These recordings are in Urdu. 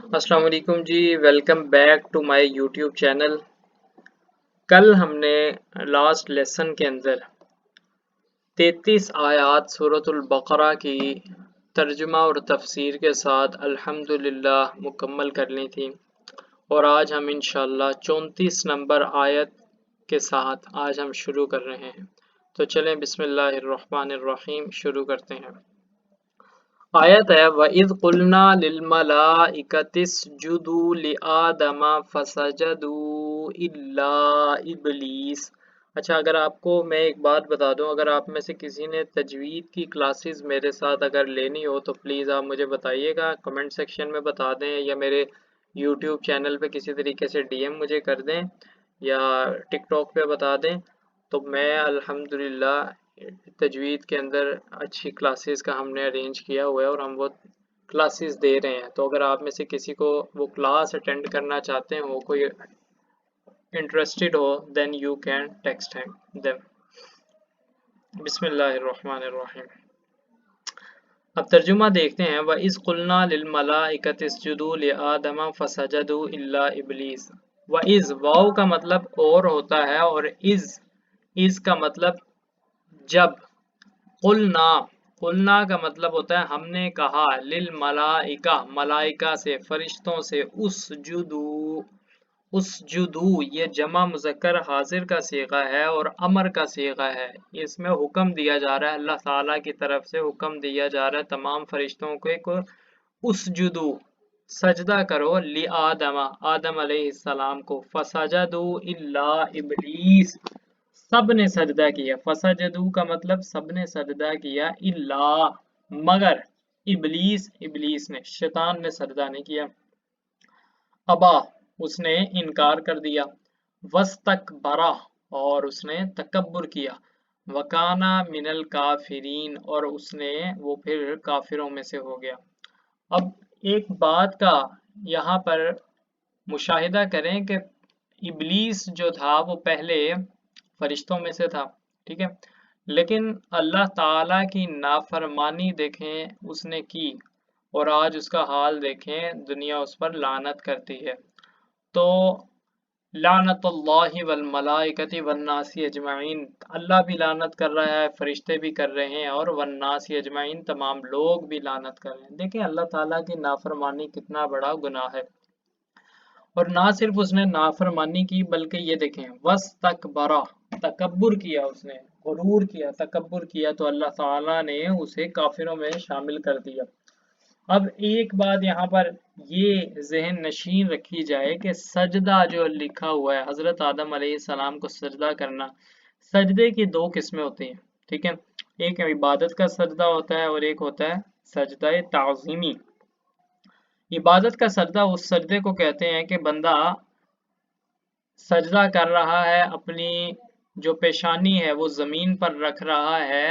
السلام علیکم جی، welcome back to my YouTube channel. کل ہم نے لاسٹ لیسن کے اندر 33 آیات سورۃ البقرہ کی ترجمہ اور تفسیر کے ساتھ الحمدللہ مکمل کر لی تھی، اور آج ہم انشاءاللہ 34 نمبر آیت کے ساتھ آج ہم شروع کر رہے ہیں۔ تو چلیں بسم اللہ الرحمن الرحیم شروع کرتے ہیں۔ آیت ہے وَإِذْ قُلْنَا لِلْمَلَائِكَةِ اسْجُدُوا لِآدَمَ فَسَجَدُوا إِلَّا إِبْلِيسَ۔ اچھا، اگر آپ کو میں ایک بات بتا دوں، اگر آپ میں سے کسی نے تجوید کی کلاسز میرے ساتھ اگر لینی ہو تو پلیز آپ مجھے بتائیے گا، کمنٹ سیکشن میں بتا دیں، یا میرے یوٹیوب چینل پہ کسی طریقے سے ڈی ایم مجھے کر دیں، یا ٹک ٹاک پہ بتا دیں، تو میں الحمدللہ تجوید کے اندر اچھی کلاسز کا ہم نے ارینج کیا ہوا ہے اور ہم وہ کلاسز دے رہے ہیں۔ تو اگر آپ میں سے کسی کو وہ کلاس اٹینڈ کرنا چاہتے ہو، کوئی انٹرسٹڈ ہو، then you can text them. بسم اللہ الرحمن الرحیم۔ اب ترجمہ دیکھتے ہیں۔ وَإِذْ قُلْنَا لِلْمَلَائِكَةِ اسْجُدُوا لِآدَمَ فَسَجَدُوا إِلَّا إِبْلِيسَ۔ وَإِذْ واو کا مطلب اور ہوتا ہے، اور از کا مطلب جب۔ قلنا کا مطلب ہوتا ہے ہم نے کہا، للملائکہ ملائکہ سے، فرشتوں سے، اسجدو یہ جمع مذکر حاضر کا صیغہ ہے اور امر کا صیغہ ہے۔ اس میں حکم دیا جا رہا ہے، اللہ تعالیٰ کی طرف سے حکم دیا جا رہا ہے تمام فرشتوں کو اسجدو سجدہ کرو، آدم علیہ السلام کو، فسجدو الا ابلیس سب نے سجدہ کیا۔ فسجدو کا مطلب سب نے سجدہ کیا، الا مگر، ابلیس نے، شیطان نے سجدہ نہیں کیا۔ ابا اس نے انکار کر دیا، واستکبرا اور اس نے تکبر کیا، وکانا من الکافرین اور اس نے وہ پھر کافروں میں سے ہو گیا۔ اب ایک بات کا یہاں پر مشاہدہ کریں کہ ابلیس جو تھا وہ پہلے فرشتوں میں سے تھا، ٹھیک ہے، لیکن اللہ تعالیٰ کی نافرمانی دیکھیں اس نے کی، اور آج اس کا حال دیکھیں، دنیا اس پر لعنت کرتی ہے۔ تو لعنت اللہ والملائکۃ والناس اجمعین، اللہ بھی لعنت کر رہا ہے، فرشتے بھی کر رہے ہیں، اور والناس اجمعین تمام لوگ بھی لعنت کر رہے ہیں۔ دیکھیں اللہ تعالیٰ کی نافرمانی کتنا بڑا گناہ ہے، اور نہ صرف اس نے نافرمانی کی بلکہ یہ دیکھیں واستکبرا تکبر کیا، اس نے غرور کیا، تکبر کیا، تو اللہ تعالیٰ نے اسے کافروں میں شامل کر دیا۔ اب ایک بات یہاں پر یہ ذہن نشین رکھی جائے کہ سجدہ جو لکھا ہوا ہے، حضرت آدم علیہ السلام کو سجدہ کرنا، سجدے کی دو قسمیں ہوتی ہیں، ٹھیک ہے، ایک عبادت کا سجدہ ہوتا ہے اور ایک ہوتا ہے سجدہ تعظیمی۔ عبادت کا سجدہ اس سجدے کو کہتے ہیں کہ بندہ سجدہ کر رہا ہے، اپنی جو پیشانی ہے وہ زمین پر رکھ رہا ہے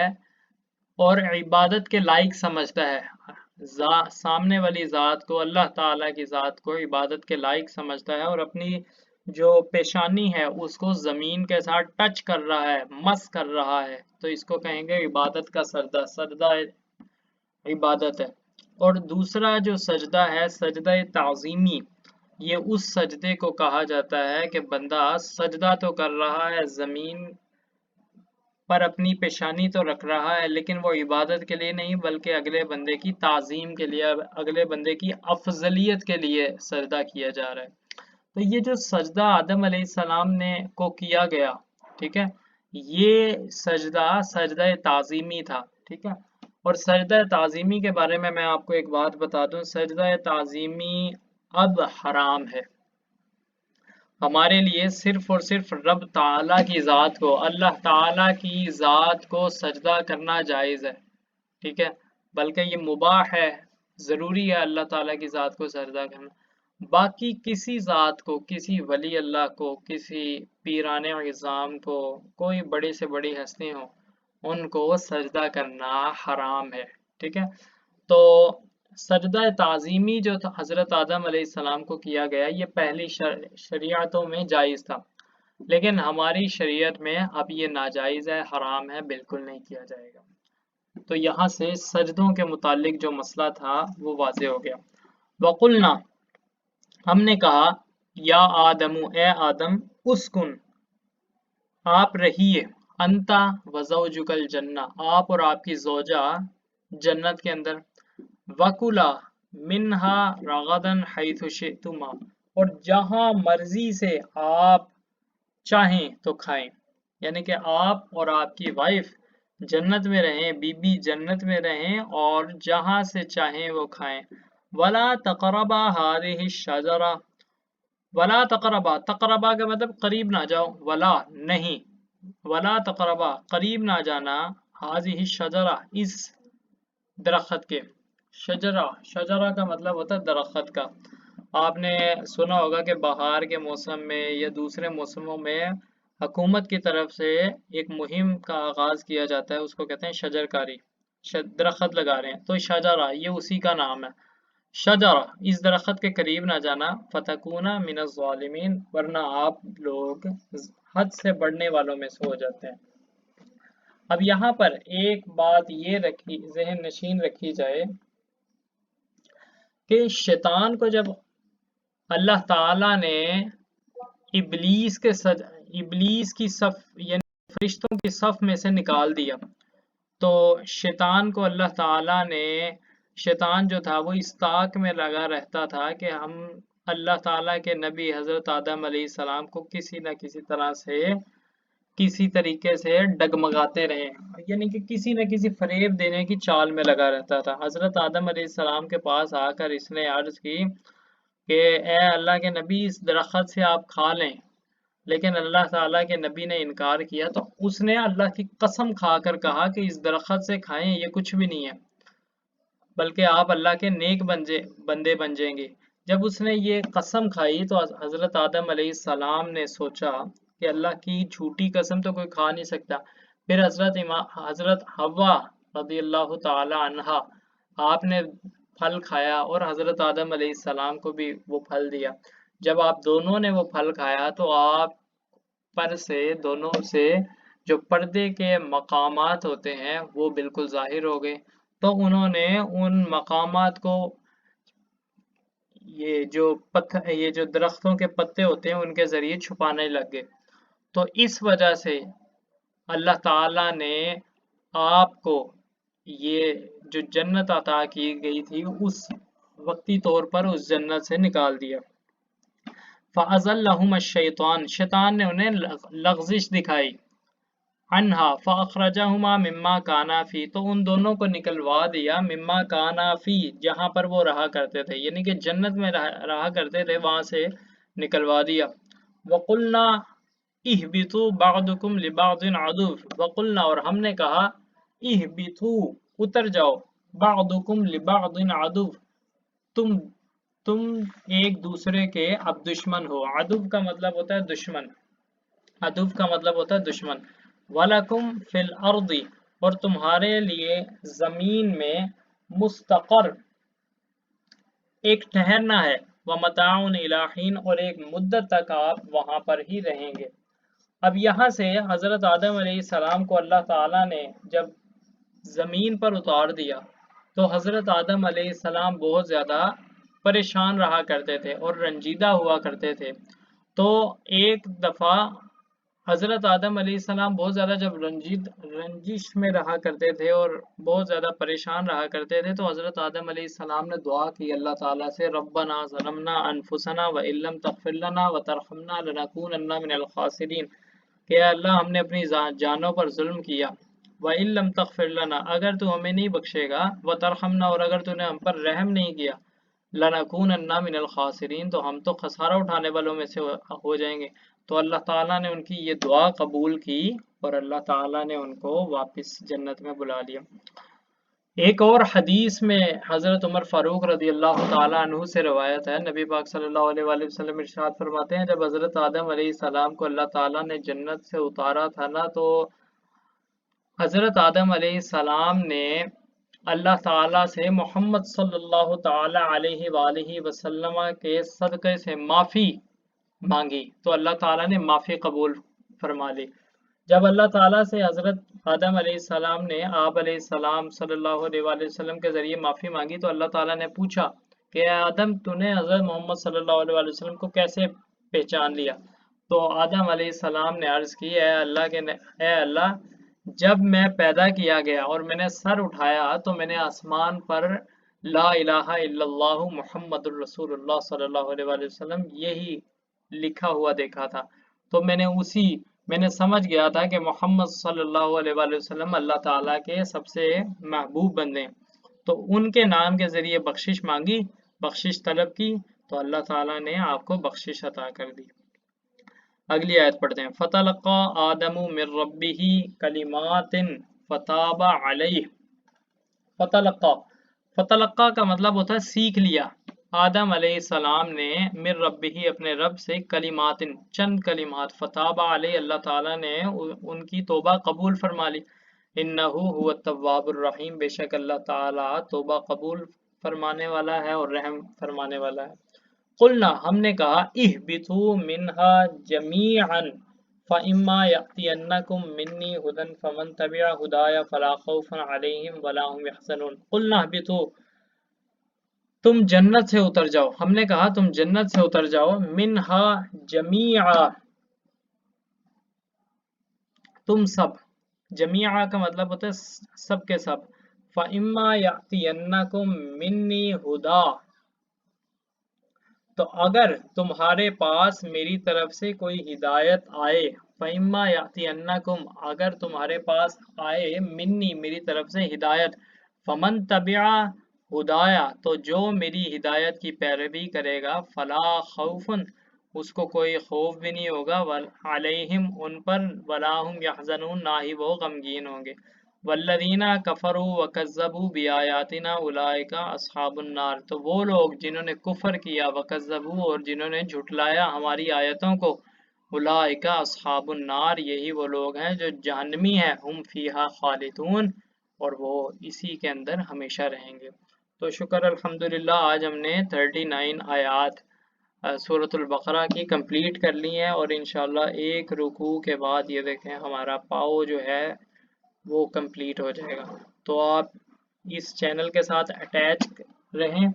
اور عبادت کے لائق سمجھتا ہے، سامنے والی ذات کو، اللہ تعالیٰ کی ذات کو عبادت کے لائق سمجھتا ہے، اور اپنی جو پیشانی ہے اس کو زمین کے ساتھ ٹچ کر رہا ہے، مس کر رہا ہے، تو اس کو کہیں گے عبادت کا سجدہ، سجدہ عبادت ہے۔ اور دوسرا جو سجدہ ہے سجدہ تعظیمی، یہ اس سجدے کو کہا جاتا ہے کہ بندہ سجدہ تو کر رہا ہے، زمین پر اپنی پیشانی تو رکھ رہا ہے، لیکن وہ عبادت کے لیے نہیں بلکہ اگلے بندے کی تعظیم کے لیے، اگلے بندے کی افضلیت کے لیے سجدہ کیا جا رہا ہے۔ تو یہ جو سجدہ آدم علیہ السلام نے کو کیا گیا، ٹھیک ہے، یہ سجدہ سجدہ تعظیمی تھا، ٹھیک ہے، اور سجدہ تعظیمی کے بارے میں آپ کو ایک بات بتا دوں، سجدہ تعظیمی اب حرام ہے ہمارے لیے، صرف اور صرف رب تعالیٰ کی ذات کو، اللہ تعالیٰ کی ذات کو سجدہ کرنا جائز ہے، ٹھیک ہے، بلکہ یہ مباح ہے، ضروری ہے اللہ تعالیٰ کی ذات کو سجدہ کرنا۔ باقی کسی ذات کو، کسی ولی اللہ کو، کسی پیران عظام کو، کوئی بڑی سے بڑی ہستی ہو، ان کو سجدہ کرنا حرام ہے، ٹھیک ہے۔ تو سجدہ تعظیمی جو تھا حضرت آدم علیہ السلام کو کیا گیا، یہ پہلی شریعتوں میں جائز تھا، لیکن ہماری شریعت میں اب یہ ناجائز ہے، حرام ہے، بالکل نہیں کیا جائے گا۔ تو یہاں سے سجدوں کے متعلق جو مسئلہ تھا وہ واضح ہو گیا۔ وَقُلْنَا ہم نے کہا یا آدم اے آدم اسکن آپ رہیے انتا وزوجک الجنہ آپ اور آپ کی زوجہ جنت کے اندر وکلا منہا رغدن حیث شئتما اور جہاں مرضی سے آپ چاہیں تو کھائیں یعنی کہ آپ اور آپ کی وائف جنت میں رہیں بی بی جنت میں رہیں اور جہاں سے چاہیں وہ کھائیں ولا تقربا هذه الشجرہ ولا تقربا تقربا کا مطلب قریب نہ جاؤ ولا نہیں ولا تقربا قریب نہ جانا هذه الشجرہ اس درخت کے شجرہ کا مطلب ہوتا ہے درخت کا آپ نے سنا ہوگا کہ بہار کے موسم میں یا دوسرے موسموں میں حکومت کی طرف سے ایک مہم کا آغاز کیا جاتا ہے اس کو کہتے ہیں شجر کاری درخت لگا رہے ہیں تو شجرہ یہ اسی کا نام ہے شجرہ اس درخت کے قریب نہ جانا فتکونا من الظالمین ورنہ آپ لوگ حد سے بڑھنے والوں میں سے ہو جاتے ہیں اب یہاں پر ایک بات یہ رکھی ذہن نشین رکھی جائے کہ شیطان کو جب اللہ تعالی نے ابلیس کی صف یعنی فرشتوں کی صف میں سے نکال دیا تو شیطان کو اللہ تعالی نے شیطان جو تھا وہ اس طاق میں لگا رہتا تھا کہ ہم اللہ تعالیٰ کے نبی حضرت آدم علیہ السلام کو کسی نہ کسی طرح سے کسی طریقے سے ڈگمگاتے رہے یعنی کہ کسی نہ کسی فریب دینے کی چال میں لگا رہتا تھا حضرت آدم علیہ السلام کے پاس آ کر اس نے عرض کی کہ اے اللہ کے نبی اس درخت سے آپ کھا لیں لیکن اللہ تعالیٰ کے نبی نے انکار کیا تو اس نے اللہ کی قسم کھا کر کہا کہ اس درخت سے کھائیں یہ کچھ بھی نہیں ہے بلکہ آپ اللہ کے نیک بندے بن جائیں گے جب اس نے یہ قسم کھائی تو حضرت آدم علیہ السلام نے سوچا کہ اللہ کی جھوٹی قسم تو کوئی کھا نہیں سکتا پھر حضرت حوا رضی اللہ تعالی عنہا آپ نے پھل کھایا اور حضرت آدم علیہ السلام کو بھی وہ پھل دیا جب آپ دونوں نے وہ پھل کھایا تو آپ پر سے دونوں سے جو پردے کے مقامات ہوتے ہیں وہ بالکل ظاہر ہو گئے تو انہوں نے ان مقامات کو یہ جو درختوں کے پتے ہوتے ہیں ان کے ذریعے چھپانے لگ گئے تو اس وجہ سے اللہ تعالی نے آپ کو یہ جو جنت عطا کی گئی تھی اس وقتی طور پر اس جنت سے نکال دیا فَأَزَلَّهُمَ الشَّيْطَانُ شیطان نے انہیں لغزش دکھائی عنہا فَأَخْرَجَهُمَا مِمَّا كَانَا فِي تو ان دونوں کو نکلوا دیا مما کانا فی جہاں پر وہ رہا کرتے تھے یعنی کہ جنت میں رہا کرتے تھے وہاں سے نکلوا دیا وَقُلْنَا اِهْبِطُوا بَعْضُكُمْ لِبَعْضٍ عَدُوٌّ وَقُلْنَا اور ہم نے کہا اِهْبِطُوا اتر جاؤ بَعْضُكُمْ لِبَعْضٍ عَدُوٌّ تم ایک دوسرے کے اب دشمن ہو عدو کا مطلب ہوتا ہے دشمن عدو کا مطلب ہوتا ہے دشمن وَلَكُمْ فِي الْأَرْضِ اور تمہارے لیے زمین میں مستقر ایک ٹھہرنا ہے وَمَتَاعٌ إِلَىٰ حِينٍ اور ایک مدت تک آپ وہاں پر ہی رہیں گے اب یہاں سے حضرت آدم علیہ السلام کو اللہ تعالیٰ نے جب زمین پر اتار دیا تو حضرت آدم علیہ السلام بہت زیادہ پریشان رہا کرتے تھے اور رنجیدہ ہوا کرتے تھے تو ایک دفعہ حضرت آدم علیہ السلام بہت زیادہ جب رنجش میں رہا کرتے تھے اور بہت زیادہ پریشان رہا کرتے تھے تو حضرت آدم علیہ السلام نے دعا کی اللہ تعالیٰ سے ربنا ظلمنا انفسنا وَإِن لَّمْ تَغْفِرْ لَنَا وَتَرْحَمْنَا لَنَكُونَنَّ مِنَ الْخَاسِرِينَ کہ اللہ ہم نے اپنی جانوں پر ظلم کیا وَإِن لَّمْ تَغْفِرْ لَنَا اگر تو ہمیں نہیں بخشے گا وَتَرْحَمْنَا اور اگر تو نے ہم پر رحم نہیں کیا لَنَكُونَنَّ مِنَ الْخَاسِرِينَ تو ہم تو خسارہ اٹھانے والوں میں سے ہو جائیں گے تو اللہ تعالیٰ نے ان کی یہ دعا قبول کی اور اللہ تعالیٰ نے ان کو واپس جنت میں بلا لیا ایک اور حدیث میں حضرت عمر فاروق رضی اللہ تعالیٰ عنہ سے روایت ہے نبی پاک صلی اللہ علیہ وآلہ وسلم ارشاد فرماتے ہیں جب حضرت آدم علیہ السلام کو اللہ تعالیٰ نے جنت سے اتارا تھا نا تو حضرت آدم علیہ السلام نے اللہ تعالیٰ سے محمد صلی اللہ تعالیٰ علیہ وآلہ وسلم کے صدقے سے معافی مانگی تو اللہ تعالیٰ نے معافی قبول فرما لی جب اللہ تعالیٰ سے حضرت آدم علیہ السلام نے آپ علیہ السلام صلی اللہ علیہ وآلہ وسلم کے ذریعے معافی مانگی تو اللہ تعالیٰ نے پوچھا کہ آدم تُونے حضرت محمد صلی اللہ علیہ وسلم کو کیسے پہچان لیا؟ تو آدم علیہ السلام نے عرض کی اے اللہ جب میں پیدا کیا گیا اور میں نے سر اٹھایا تو میں نے آسمان پر لا الہ الا اللہ محمد الرسول اللہ صلی اللہ علیہ وآلہ وسلم یہی لکھا ہوا دیکھا تھا، تو میں نے سمجھ گیا تھا کہ محمد صلی اللہ علیہ وآلہ وسلم اللہ تعالیٰ کے سب سے محبوب بندے ہیں، تو ان کے نام کے ذریعے بخشش مانگی، بخشش طلب کی، تو اللہ تعالیٰ نے آپ کو بخشش عطا کر دی۔ اگلی آیت پڑھتے ہیں فَتَلَقَّى آدَمُ مِن رَبِّهِ كَلِمَاتٍ فَتَابَ عَلَيْهِ۔ فتلقہ کا مطلب ہوتا ہے سیکھ لیا۔ آدم علیہ السلام نے من ربہ اپنے رب سے کلمات چند کلمات، فتاب علیہ اللہ تعالیٰ نے ان کی توبہ قبول فرما لی۔ انہ هو التواب الرحیم، بے شک اللہ تعالیٰ توبہ قبول فرمانے والا ہے اور رحم فرمانے والا ہے۔ قلنا ہم نے کہا اہبطوا منها جمیعا فَإِمَّا يَأْتِيَنَّكُم مِّنِّي هُدًى فَمَن تَبِعَ هُدَايَ فَلَا خَوْفٌ عَلَيْهِمْ وَلَا هُمْ يَحْزَنُونَ۔ قُلْنَا اهْبِطُوا، تم جنت سے اتر جاؤ، ہم نے کہا تم جنت سے اتر جاؤ، منها جمیعا، تم سب، جمیعا کا مطلب ہوتا ہے سب کے سب، فَإِمَّا يَأْتِيَنَّكُم مِّنِّي هُدًى، تو اگر تمہارے پاس میری طرف سے کوئی ہدایت آئے، فَإِمَّا يَأْتِيَنَّكُمْ، اگر تمہارے پاس آئے، منی میری طرف سے ہدایت، فَمَن تَبِعَ هُدَايَ، تو جو میری ہدایت کی پیروی کرے گا، فَلَا خَوْفٌ، اس کو کوئی خوف بھی نہیں ہوگا، عَلَيْهِمْ، ان پر، وَلَا هُمْ يَحْزَنُونَ، نہ ہی وہ غمگین ہوں گے۔ والذین کفروا وکذبوا بآیاتنا اولئک اصحاب النار، تو وہ لوگ جنہوں نے کفر کیا، وکذبوا، اور جنہوں نے جھٹلایا ہماری آیتوں کو، اولئک اصحاب النار، یہی وہ لوگ ہیں جو جہنمی ہیں، ہم فیہا خالدون، اور وہ اسی کے اندر ہمیشہ رہیں گے۔ تو شکر الحمدللہ آج ہم نے 39 آیات سورۃ البقرہ کی کمپلیٹ کر لی ہیں، اور انشاءاللہ ایک رکوع کے بعد یہ دیکھیں ہمارا پاؤ جو ہے وہ کمپلیٹ ہو جائے گا۔ تو آپ اس چینل کے ساتھ اٹیچ رہیں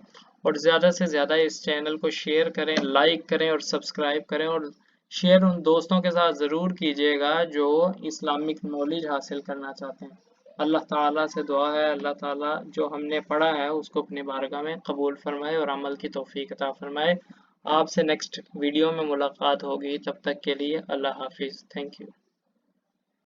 اور زیادہ سے زیادہ اس چینل کو شیئر کریں، لائک کریں اور سبسکرائب کریں، اور شیئر ان دوستوں کے ساتھ ضرور کیجیے گا جو اسلامک نالج حاصل کرنا چاہتے ہیں۔ اللہ تعالیٰ سے دعا ہے اللہ تعالیٰ جو ہم نے پڑھا ہے اس کو اپنی بارگاہ میں قبول فرمائے اور عمل کی توفیق عطا فرمائے۔ آپ سے نیکسٹ ویڈیو میں ملاقات ہوگی، تب تک کے لیے اللہ حافظ، تھینک یو۔